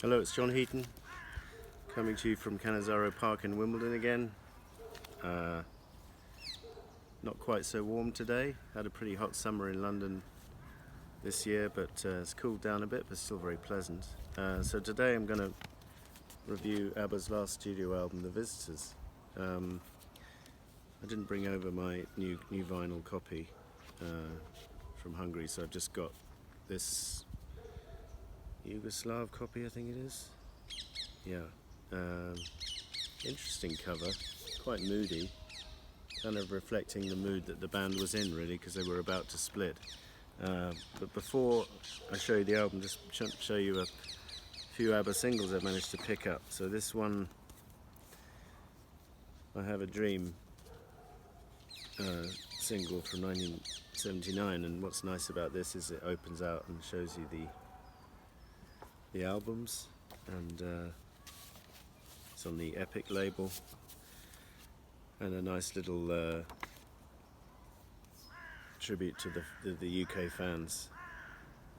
Hello, it's John Heaton, coming to you from Cannizzaro Park in Wimbledon again. Not quite so warm today. Had a pretty hot summer in London this year, but it's cooled down a bit, but still very pleasant. So today I'm going to review Abba's last studio album, The Visitors. I didn't bring over my new vinyl copy from Hungary, so I've just got this Yugoslav copy, I think it is. Yeah. Interesting cover, quite moody, kind of reflecting the mood that the band was in, really, because they were about to split. But before I show you the album, just show you a few Abba singles I've managed to pick up. So this one, I Have a Dream, single from 1979, and what's nice about this is it opens out and shows you the albums, and it's on the Epic label, and a nice little tribute to the UK fans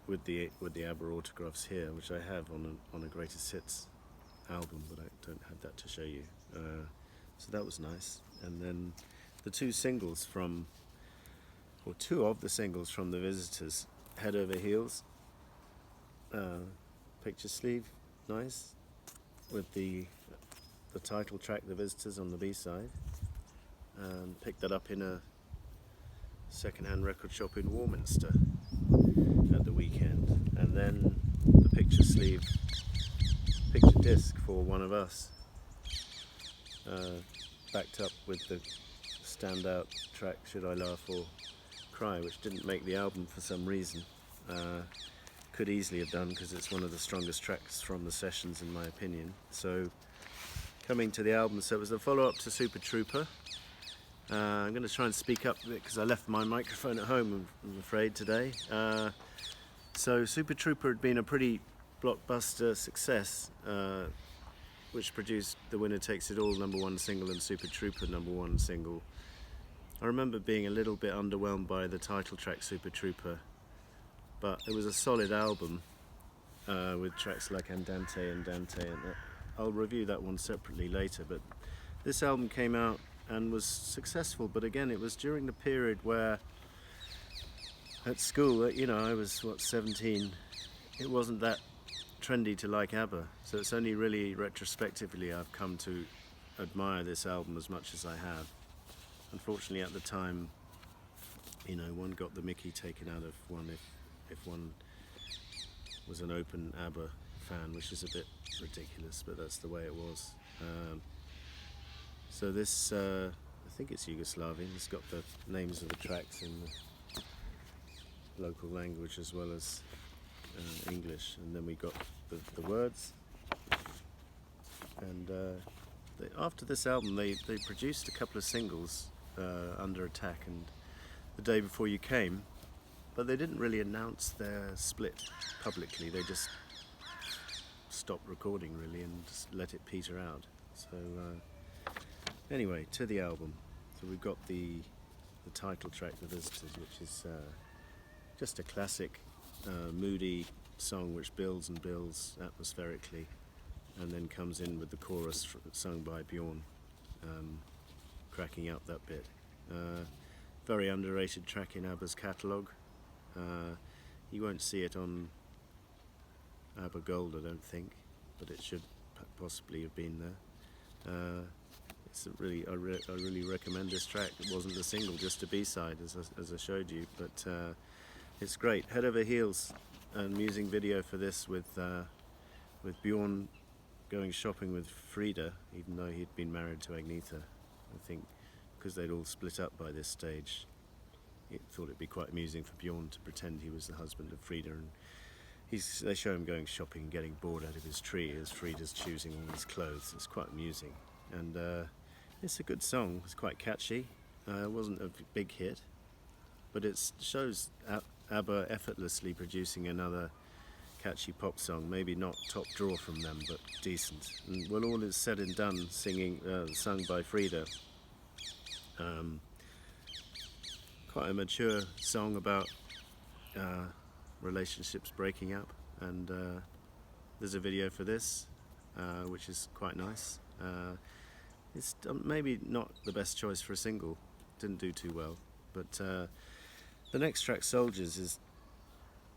with the Abba autographs here, which I have on a Greatest Hits album, but I don't have that to show you. So that was nice. And then the two of the singles from The Visitors, Head Over Heels, picture sleeve, nice, with the title track The Visitors on the B-side. Picked that up in a second-hand record shop in Warminster at the weekend. And then the picture disc for One of Us, backed up with the standout track Should I Laugh or Cry, which didn't make the album for some reason. Could easily have done, because it's one of the strongest tracks from the sessions in my opinion. So coming to the album, so it was the follow-up to Super Trouper. I'm going to try and speak up a bit because I left my microphone at home, I'm afraid, today. So Super Trouper had been a pretty blockbuster success, which produced The Winner Takes It All #1 single and Super Trouper #1 single. I remember being a little bit underwhelmed by the title track Super Trouper, but it was a solid album with tracks like Andante and Dante, and I'll review that one separately later. But this album came out and was successful, but again, it was during the period where at school, I was 17, it wasn't that trendy to like Abba, so it's only really retrospectively I've come to admire this album as much as I have. Unfortunately at the time, one got the mickey taken out of one if one was an open Abba fan, which is a bit ridiculous, but that's the way it was. So this, I think it's Yugoslavian, it's got the names of the tracks in the local language as well as English, and then we got the words. And after this album they produced a couple of singles, Under Attack and The Day Before You Came, but they didn't really announce their split publicly. They just stopped recording, really, and just let it peter out. So anyway, to the album. So we've got the title track, The Visitors, which is just a classic, moody song which builds and builds atmospherically, and then comes in with the chorus sung by Bjorn, cracking up that bit. Very underrated track in Abba's catalogue. You won't see it on Abba Gold, I don't think, but it should possibly have been there. I really recommend this track. It wasn't a single, just a B-side, as I showed you, but it's great. Head Over Heels, an amusing video for this with Bjorn going shopping with Frida, even though he'd been married to Agnetha. I think because they'd all split up by this stage, he thought it'd be quite amusing for Bjorn to pretend he was the husband of Frida, and they show him going shopping and getting bored out of his tree as Frida's choosing all his clothes. It's quite amusing, and it's a good song. It's quite catchy. It wasn't a big hit, but it shows Abba effortlessly producing another catchy pop song. Maybe not top draw from them, but decent. And when all is said and done, sung by Frida, quite a mature song about relationships breaking up, and There's a video for this, which is quite nice. It's maybe not the best choice for a single, didn't do too well, but the next track, Soldiers, is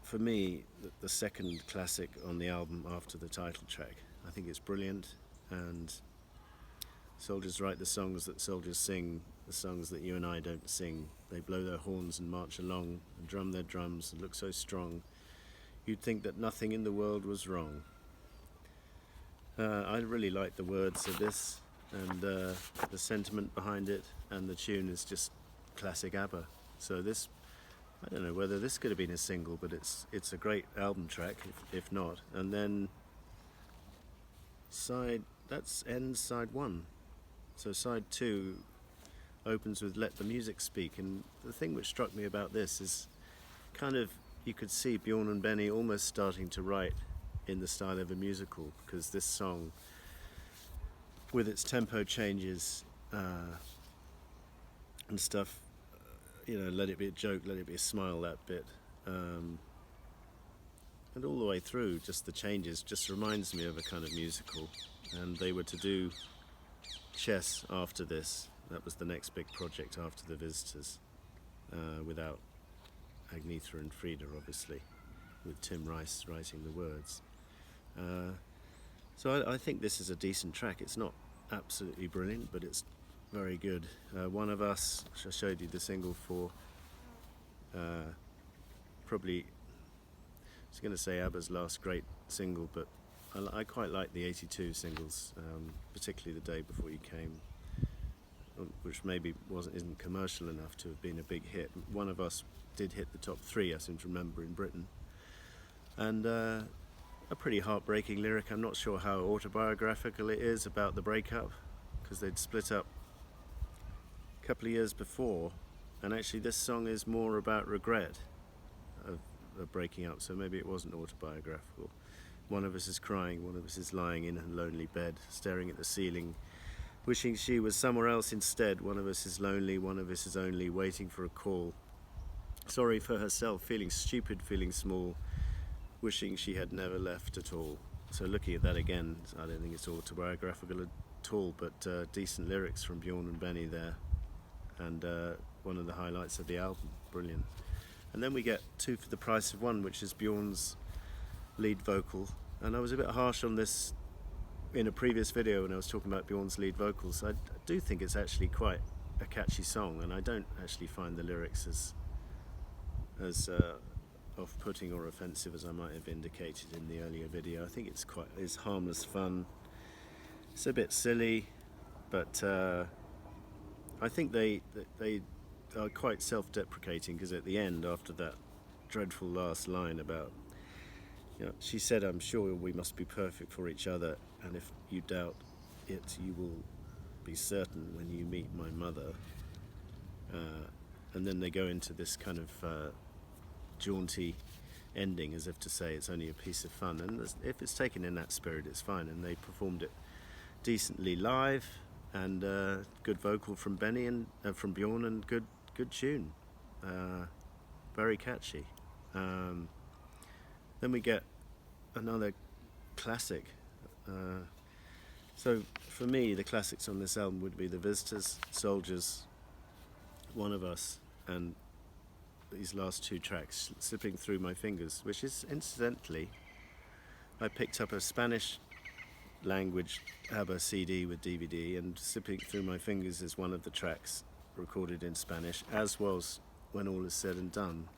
for me the second classic on the album after the title track. I think it's brilliant, and soldiers write the songs that soldiers sing, the songs that you and I don't sing. They blow their horns and march along and drum their drums and look so strong you'd think that nothing in the world was wrong. I really like the words of this, and the sentiment behind it, and the tune is just classic Abba. So this, I don't know whether this could have been a single, but it's a great album track, if not. And then ends side 1. So side 2 opens with Let the Music Speak, and the thing which struck me about this is kind of, you could see Bjorn and Benny almost starting to write in the style of a musical, because this song, with its tempo changes and stuff, let it be a joke, let it be a smile, that bit, and all the way through, just the changes just reminds me of a kind of musical. And they were to do Chess after this. That was the next big project after the Visitors, without Agnetha and Frida, obviously, with Tim Rice writing the words. So I think this is a decent track. It's not absolutely brilliant, but it's very good. One of Us, which I showed you the single for, probably, I was going to say Abba's last great single, but I quite like the 82 singles, particularly The Day Before You Came, which maybe isn't commercial enough to have been a big hit. One of Us did hit the top 3, I seem to remember, in Britain. And a pretty heartbreaking lyric. I'm not sure how autobiographical it is about the breakup, because they'd split up a couple of years before, and actually this song is more about regret of breaking up, so maybe it wasn't autobiographical. One of us is crying, one of us is lying in a lonely bed, staring at the ceiling, wishing she was somewhere else instead. One of us is lonely, one of us is only waiting for a call. Sorry for herself, feeling stupid, feeling small, wishing she had never left at all. So looking at that again, I don't think it's autobiographical at all, but decent lyrics from Bjorn and Benny there, and one of the highlights of the album. Brilliant. And then we get Two for the Price of One, which is Bjorn's lead vocal, and I was a bit harsh on this in a previous video when I was talking about Bjorn's lead vocals. I do think it's actually quite a catchy song, and I don't actually find the lyrics as off-putting or offensive as I might have indicated in the earlier video. I think it's harmless fun. It's a bit silly, but I think they are quite self-deprecating, because at the end, after that dreadful last line about, she said, "I'm sure we must be perfect for each other, and if you doubt it, you will be certain when you meet my mother." And then they go into this kind of jaunty ending, as if to say it's only a piece of fun. And if it's taken in that spirit, it's fine. And they performed it decently live, and good vocal from Benny and from Bjorn, and good tune, very catchy. Then we get another classic. So for me, the classics on this album would be The Visitors, Soldiers, One of Us, and these last 2 tracks, Slipping Through My Fingers, which is, incidentally, I picked up a Spanish language ABBA CD with DVD, and Slipping Through My Fingers is one of the tracks recorded in Spanish, as was When All Is Said and Done,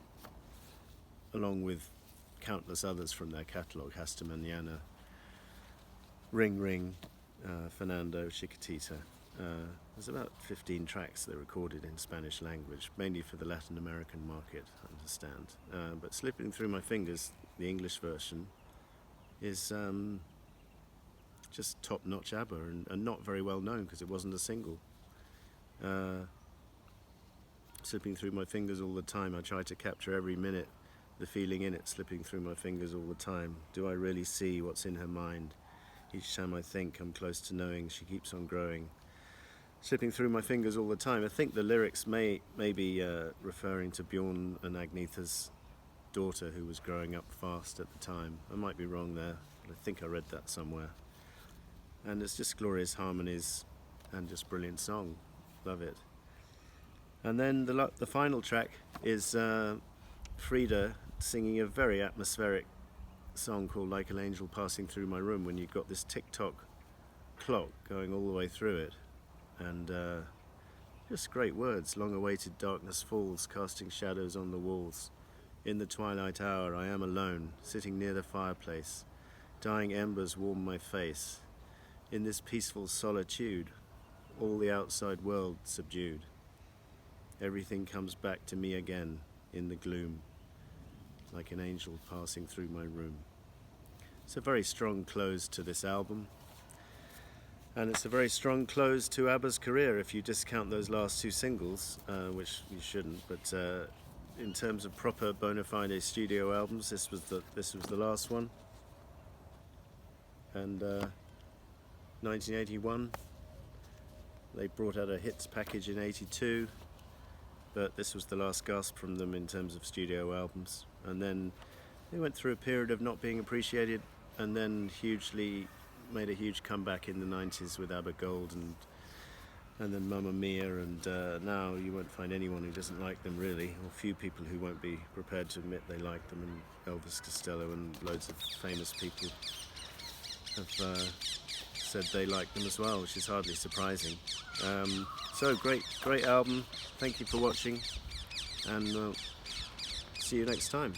along with countless others from their catalogue, Hasta Mañana, Ring Ring, Fernando, Chiquitita. There's about 15 tracks they recorded in Spanish language, mainly for the Latin American market, I understand. But Slipping Through My Fingers, the English version, is just top-notch ABBA, and not very well known because it wasn't a single. Slipping through my fingers all the time, I try to capture every minute, the feeling in it, slipping through my fingers all the time. Do I really see what's in her mind? Each time I think I'm close to knowing, she keeps on growing. Slipping through my fingers all the time. I think the lyrics may be referring to Bjorn and Agnetha's daughter, who was growing up fast at the time. I might be wrong there. but I think I read that somewhere. And it's just glorious harmonies and just brilliant song. Love it. And then the final track is Frida singing a very atmospheric song called Like an Angel Passing Through My Room, when you've got this tick-tock clock going all the way through it. And just great words. Long awaited darkness falls, casting shadows on the walls. In the twilight hour I am alone, sitting near the fireplace. Dying embers warm my face. In this peaceful solitude, all the outside world subdued. Everything comes back to me again in the gloom, like an angel passing through my room. It's a very strong close to this album, and it's a very strong close to Abba's career if you discount those last two singles, which you shouldn't, but in terms of proper bona fide studio albums, this was the last one. And 1981, they brought out a hits package in 82, but this was the last gasp from them in terms of studio albums. And then they went through a period of not being appreciated, and then made a huge comeback in the 90s with Abba Gold and then Mamma Mia, and now you won't find anyone who doesn't like them, really, or few people who won't be prepared to admit they like them, and Elvis Costello and loads of famous people have said they like them as well, which is hardly surprising. So great album. Thank you for watching, and see you next time.